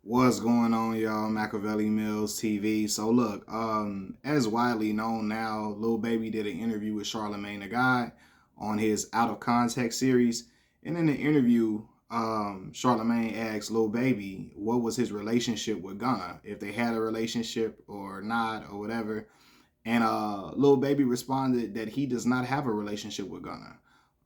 What's going on, y'all? Machiavelli Mills TV. So look, as widely known now, Lil Baby did an interview with Charlamagne the God on his Out of Context series. And in the interview, Charlamagne asked Lil Baby what was his relationship with Gunna, if they had a relationship or not or whatever. And Lil Baby responded that he does not have a relationship with Gunna.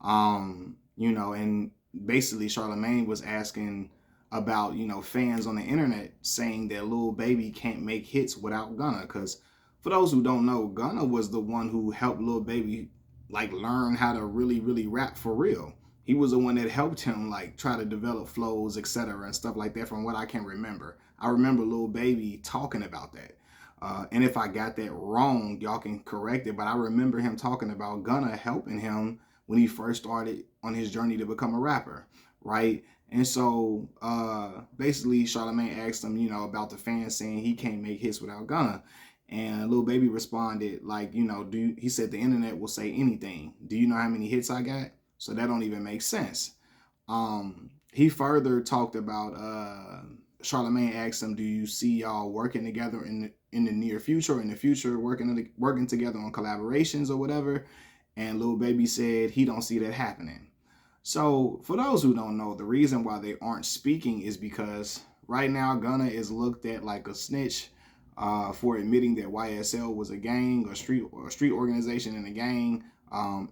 And basically Charlamagne was asking about, fans on the internet saying that Lil Baby can't make hits without Gunna. Because for those who don't know, Gunna was the one who helped Lil Baby like learn how to really, really rap for real. He was the one that helped him like try to develop flows, etc., and stuff like that. From what I can remember, I remember Lil Baby talking about that. And if I got that wrong, y'all can correct it. But I remember him talking about Gunna helping him when he first started on his journey to become a rapper, right? And so basically, Charlamagne asked him, about the fans saying he can't make hits without Gunna. And Lil Baby responded, like, he said the internet will say anything. Do you know how many hits I got? So that don't even make sense. He further talked about Charlamagne asked him, "Do you see y'all working together in the near future, or in the future, working together on collaborations or whatever?" And Lil Baby said he don't see that happening. So for those who don't know, the reason why they aren't speaking is because right now Gunna is looked at like a snitch for admitting that YSL was a gang or street organization and a gang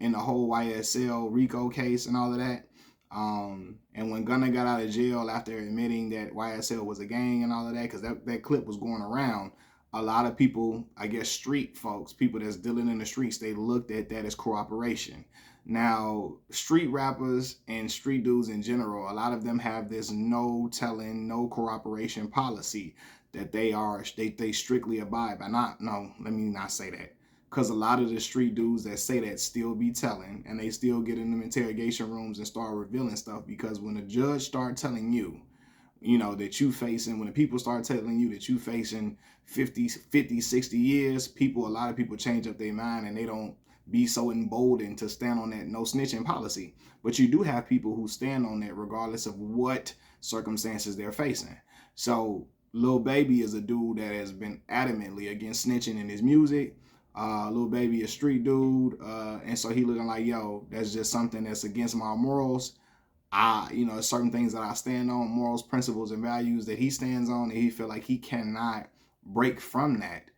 in the whole YSL RICO case and all of that. And when Gunna got out of jail after admitting that YSL was a gang and all of that, because that clip was going around, a lot of people, I guess street folks, people that's dealing in the streets, they looked at that as cooperation. Now, street rappers and street dudes in general, a lot of them have this no telling, no cooperation policy that they strictly abide by. Not no, let me not say that. Because a lot of the street dudes that say that still be telling, and they still get in them interrogation rooms and start revealing stuff. Because when a judge start telling you, that you facing, when the people start telling you that you facing 60 years, a lot of people change up their mind and they don't be so emboldened to stand on that no snitching policy. But you do have people who stand on that regardless of what circumstances they're facing. So Lil Baby is a dude that has been adamantly against snitching in his music. Lil Baby a street dude, and so he looking like, yo, that's just something that's against my morals. Certain things that I stand on, morals, principles, and values that he stands on, and he feel like he cannot break from that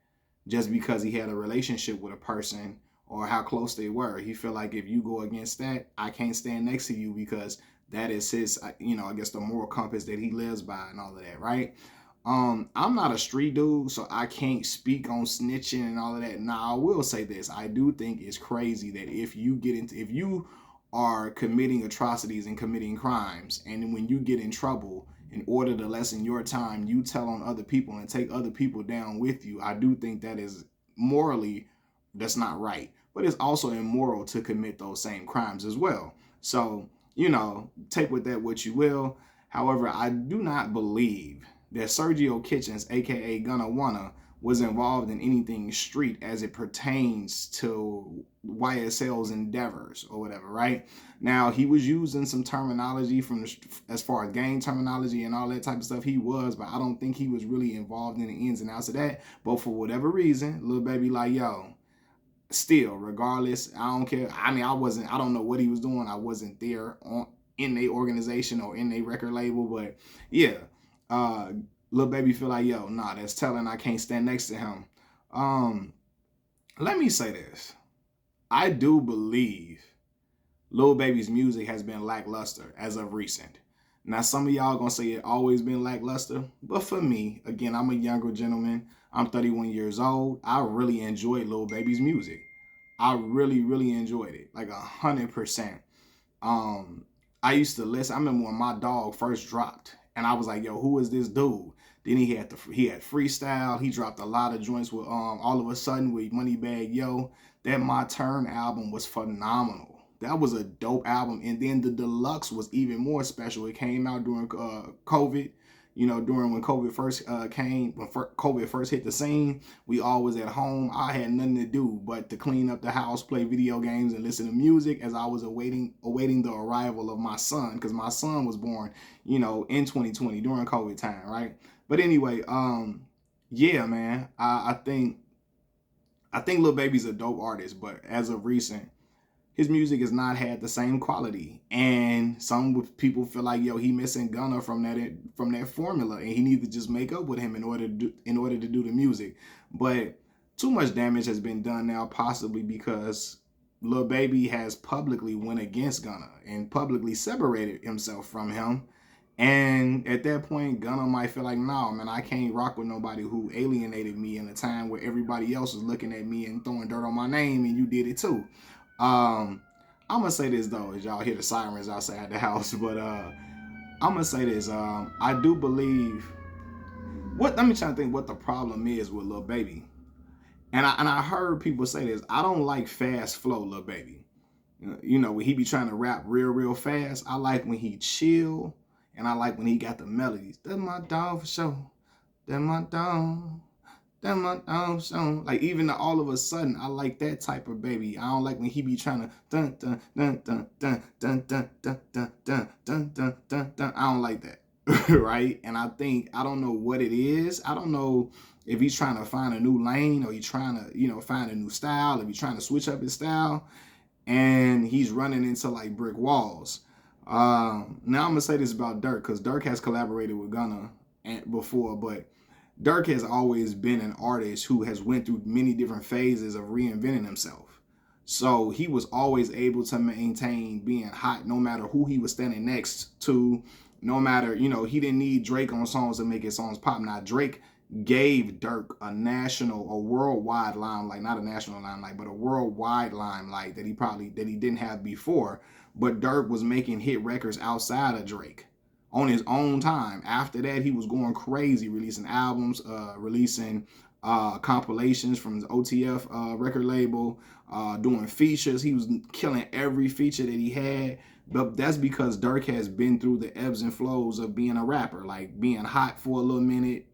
just because he had a relationship with a person or how close they were. He feel like if you go against that, I can't stand next to you because that is his, I guess the moral compass that he lives by and all of that, right? I'm not a street dude, so I can't speak on snitching and all of that. Now, I will say this: I do think it's crazy that if you are committing atrocities and committing crimes, and when you get in trouble, in order to lessen your time, you tell on other people and take other people down with you. I do think that is morally that's not right, but it's also immoral to commit those same crimes as well. So take with that what you will. However, I do not believe that Sergio Kitchens, aka Gunna Wanna, was involved in anything street as it pertains to YSL's endeavors or whatever, right? Now, he was using some terminology as far as gang terminology and all that type of stuff. He was, but I don't think he was really involved in the ins and outs of that. But for whatever reason, Lil Baby like, yo, still, regardless, I don't care. I mean, I don't know what he was doing. I wasn't there in the organization or in a record label, but yeah, uh, Lil Baby feel like, yo, nah, that's telling. I can't stand next to him. Um, Let me say this: I do believe Lil Baby's music has been lackluster as of recent. Now, some of y'all gonna say it always been lackluster, but for me, again, I'm a younger gentleman. I'm 31 years old. I really enjoyed Lil Baby's music. I really, really enjoyed it, like 100%. Um, I used to listen. I remember when my dog first dropped, and I was like, "Yo, who is this dude?" Then he had freestyle. He dropped a lot of joints with all of a sudden with Moneybag Yo. That My Turn album was phenomenal. That was a dope album. And then the deluxe was even more special. It came out during COVID. You know, during when COVID first came, when COVID first hit the scene, we all was at home. I had nothing to do but to clean up the house, play video games, and listen to music as I was awaiting the arrival of my son, because my son was born, you know, in 2020 during COVID time, right? But anyway, yeah, man, I think Lil Baby's a dope artist, but as of recent, his music has not had the same quality, and some people feel like, yo, he missing Gunna from that formula, and he needs to just make up with him in order to do the music. But too much damage has been done now, possibly because Lil Baby has publicly went against Gunna and publicly separated himself from him. And at that point, Gunna might feel like, no, man, I can't rock with nobody who alienated me in a time where everybody else was looking at me and throwing dirt on my name, and you did it too. I'm gonna say this though, as y'all hear the sirens outside the house, but I'm gonna say this. I do believe let me try to think what the problem is with Lil Baby. And I heard people say this. I don't like fast flow Lil Baby. You know, when he be trying to rap real fast. I like when he chill, and I like when he got the melodies. That's my dog for sure. That's my dog. That's my dog song. Like, even all of a sudden, I like that type of baby. I don't like when he be trying to dun dun dun dun dun dun dun dun dun dun dun dun dun dun. I don't like that. Right? And I don't know what it is. I don't know if he's trying to find a new lane, or he's trying to, you know, find a new style, if he's trying to switch up his style, and he's running into like brick walls. Now I'm gonna say this about Durk, because Durk has collaborated with Gunna before, but Durk has always been an artist who has went through many different phases of reinventing himself. So he was always able to maintain being hot no matter who he was standing next to, no matter, you know, he didn't need Drake on songs to make his songs pop. Now, Drake gave Durk a worldwide limelight, not a national limelight, but a worldwide limelight that he didn't have before. But Durk was making hit records outside of Drake on his own time. After that, he was going crazy, releasing albums, releasing compilations from his OTF record label, doing features. He was killing every feature that he had. But that's because Durk has been through the ebbs and flows of being a rapper, like being hot for a little minute,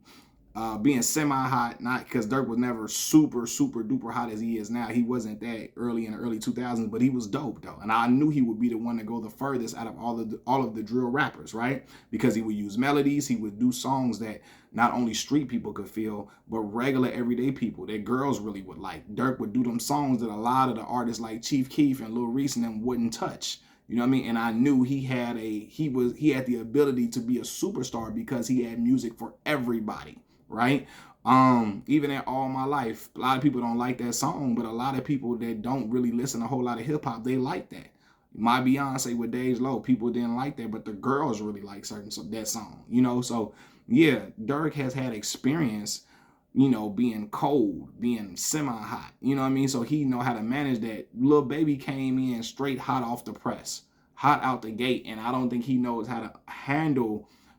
being semi-hot, not because Durk was never super duper hot as he is now. He wasn't that early in the early 2000s, but he was dope though. And I knew he would be the one to go the furthest out of all of the drill rappers, right? Because he would use melodies, he would do songs that not only street people could feel, but regular everyday people that girls really would like. Durk would do them songs that a lot of the artists like Chief Keef and Lil Reese and them wouldn't touch. You know what I mean? And I knew he had the ability to be a superstar because he had music for everybody, right? Even at All My Life, a lot of people don't like that song, but a lot of people that don't really listen to a whole lot of hip hop, they like that. My Beyonce with Days Low, people didn't like that, but the girls really like that song, you know? So yeah, Durk has had experience, you know, being cold, being semi-hot, you know what I mean? So he know how to manage that. Lil Baby came in straight hot off the press, hot out the gate, and I don't think he knows how to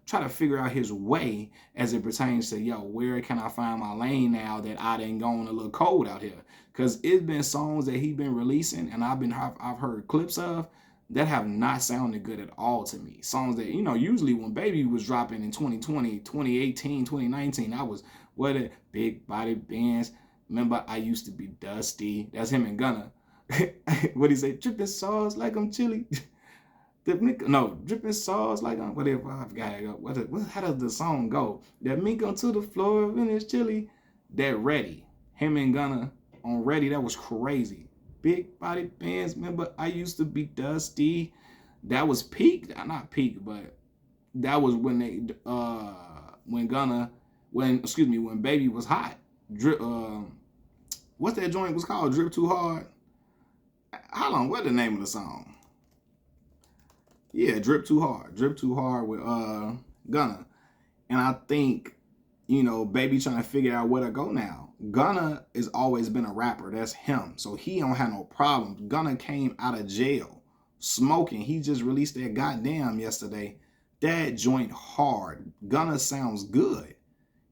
try to figure out his way as it pertains to, yo, where can I find my lane now that I done gone a little cold out here? Because it's been songs that he been releasing, and I've heard clips of, that have not sounded good at all to me. Songs that, you know, usually when Baby was dropping in 2020, 2018, 2019, I was, what a big body bands. Remember, I used to be dusty. That's him and Gunna. What he say? Dripping sauce like I'm chilly. Dripping sauce like I'm whatever. I forgot. How does the song go? That mink onto the floor and it's chilly. That Ready. Him and Gunna on Ready. That was crazy. Big body bands. Remember, I used to be dusty. That was peak. Not peak, but that was when when Baby was hot. What's that joint was called? Drip Too Hard. Hold on, what's the name of the song? Yeah, Drip Too Hard. Drip Too Hard with Gunna. And I think, you know, Baby trying to figure out where to go now. Gunna has always been a rapper. That's him. So he don't have no problems. Gunna came out of jail smoking. He just released that Goddamn yesterday. That joint hard. Gunna sounds good.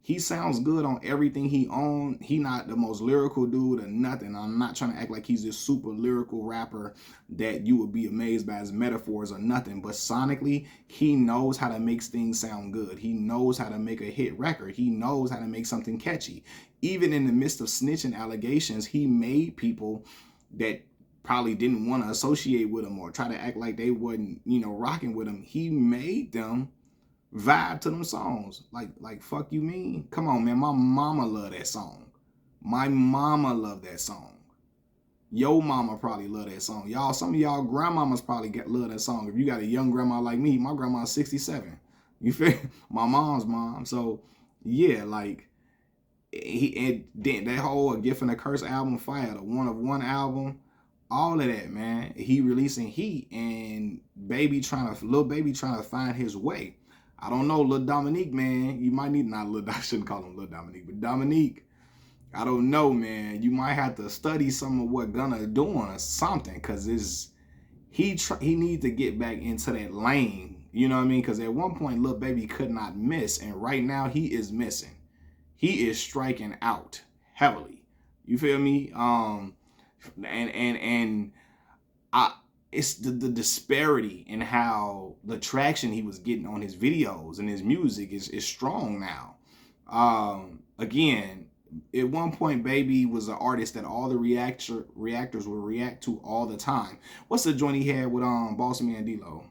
He sounds good on everything he own. He not the most lyrical dude or nothing. I'm not trying to act like he's this super lyrical rapper that you would be amazed by his metaphors or nothing. But sonically, he knows how to make things sound good. He knows how to make a hit record. He knows how to make something catchy. Even in the midst of snitching allegations, he made people that probably didn't want to associate with him or try to act like they wasn't, rocking with him. He made them vibe to them songs. Like fuck you mean? Come on, man. My mama love that song. My mama love that song. Yo mama probably love that song. Y'all, some of y'all grandmamas probably love that song. If you got a young grandma like me, my grandma's 67. You feel? My mom's mom. So yeah, like and then that whole A Gift and a Curse album, fire, the One of One album, all of that, man. He releasing heat and Lil Baby trying to find his way. I don't know, Lil Dominique, man. You might need, not Lil, I shouldn't call him Lil Dominique, but Dominique, I don't know, man. You might have to study some of what Gunna doing or something, because he needs to get back into that lane. You know what I mean? Because at one point, Lil Baby could not miss, and right now he is missing. He is striking out heavily. You feel me? And it's the disparity in how the traction he was getting on his videos and his music is strong now. Again, at one point, Baby was an artist that all the reactors would react to all the time. What's the joint he had with Boss Man D-Lo?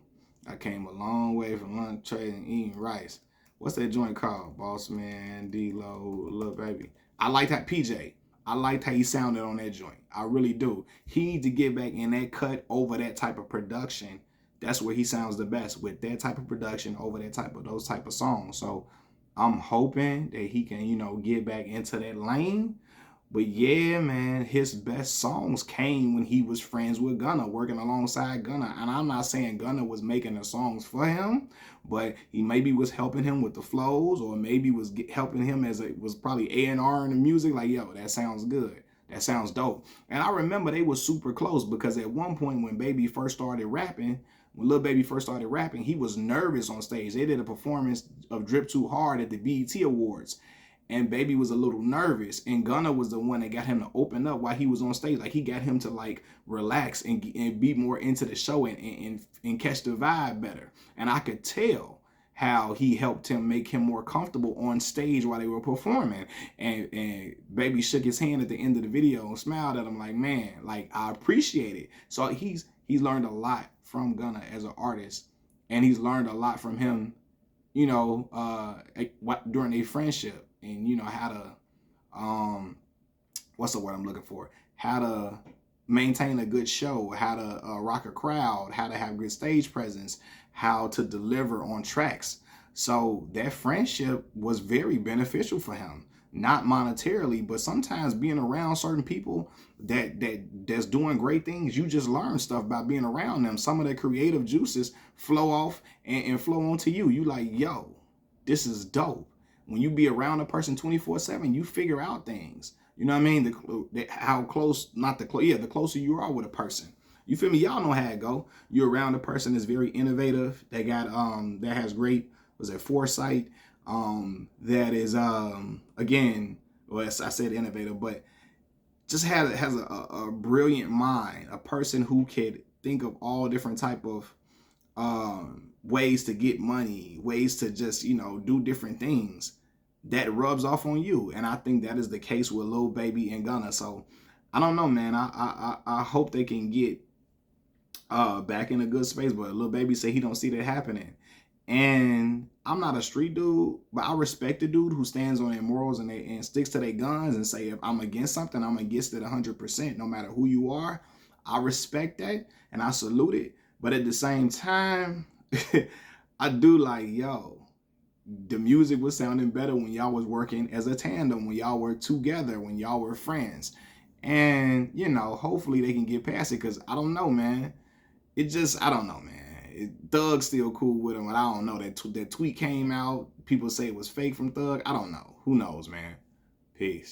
I came a long way from lunch trading eating rice. What's that joint called? Boss Man D-Lo, Lil Baby. I liked that PJ. I liked how he sounded on that joint. I really do. He needs to get back in that cut over that type of production. That's where he sounds the best, with that type of production over those type of songs. So I'm hoping that he can, get back into that lane. But yeah, man, his best songs came when he was friends with Gunna, working alongside Gunna. And I'm not saying Gunna was making the songs for him, but he maybe was helping him with the flows, or maybe was helping him as it was probably A&R in the music. Like, yo, that sounds good. That sounds dope. And I remember they were super close, because at one point when Baby first started rapping, when Lil Baby first started rapping, he was nervous on stage. They did a performance of Drip Too Hard at the BET Awards. And Baby was a little nervous, and Gunna was the one that got him to open up while he was on stage. Like, he got him to like relax and be more into the show and catch the vibe better. And I could tell how he helped him make him more comfortable on stage while they were performing. And Baby shook his hand at the end of the video and smiled at him like, man, like, I appreciate it. So he's learned a lot from Gunna as an artist, and he's learned a lot from him, during a friendship. And how to what's the word I'm looking for, how to maintain a good show, how to rock a crowd, how to have good stage presence, how to deliver on tracks. So that friendship was very beneficial for him, not monetarily, but sometimes being around certain people that's doing great things, you just learn stuff by being around them. Some of the creative juices flow off and flow onto you. You like, yo, this is dope. When you be around a person 24/7, you figure out things. You know what I mean? The closer you are with a person. You feel me? Y'all know how it go. You're around a person that's very innovative, that has great, foresight, that is again, well, I said innovative, but just has a brilliant mind, a person who could think of all different type of ways to get money, ways to just, do different things that rubs off on you. And I think that is the case with Lil Baby and Gunna. So I don't know, man. I hope they can get back in a good space, but Lil Baby said he don't see that happening. And I'm not a street dude, but I respect the dude who stands on their morals and sticks to their guns and say, if I'm against something, I'm against it 100%, no matter who you are. I respect that and I salute it. But at the same time, I do like, yo, the music was sounding better when y'all was working as a tandem, when y'all were together, when y'all were friends. And, hopefully they can get past it, because I don't know, man. I don't know, man. Thug's still cool with him, but I don't know. That tweet came out. People say it was fake from Thug. I don't know. Who knows, man? Peace.